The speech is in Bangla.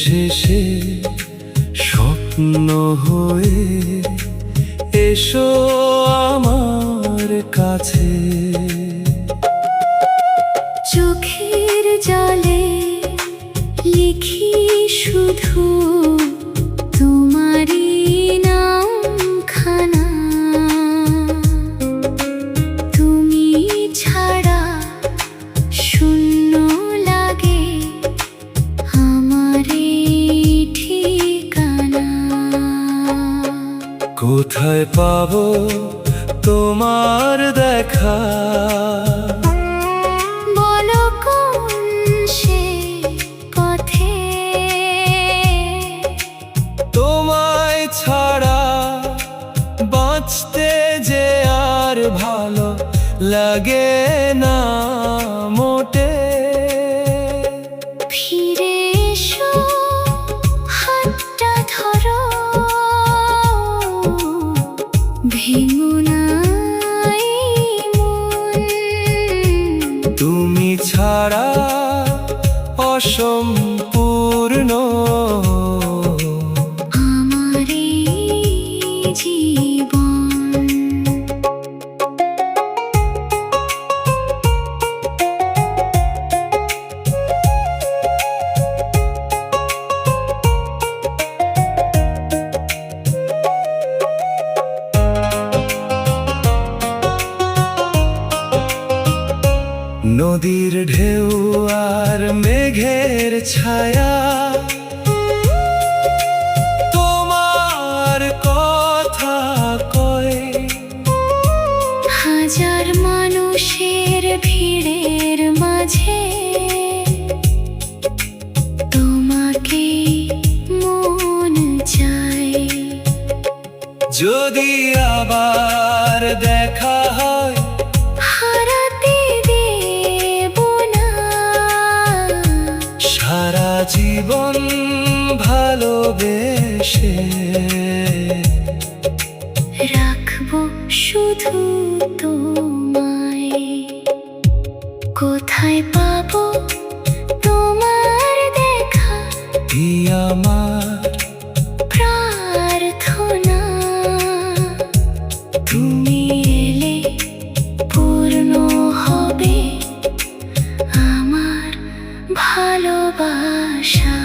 শেষে স্বপ্ন হয়ে এসো আমার কাছে। চোখের জলে লিখি শুধু তোমারই নামখানা, তুমি ছাড়া শূন্য লাগে আমার এই ঠিকানা। কোথায় পাবো তোমার দেখা, বলো কোন সে পথে, তোমায় ছাড়া বাঁচতে যে আর ভালো লাগে না মোটে। ফিরে এসো হাতটা ধরো, ভেঙো না এই মন। তুমি ছাড়া অসম্পূর্ণ আমার এই জীবন। নদীর ঢেউ আর মেঘের ছায়া তোমার কথা কয়। হাজার মানুষের ভিড়ের মাঝে তোমাকে মন চায়। যদি আবার দেখা হয় হারাতে দেব না, সারা জীবন ভালোবেসে রাখবো শুধু তোমায়। কোথায় পাবো তোমার দেখা, এই আমার প্রার্থনা। তুমি এলে পূর্ণ হবে আমার ভালোবাসা।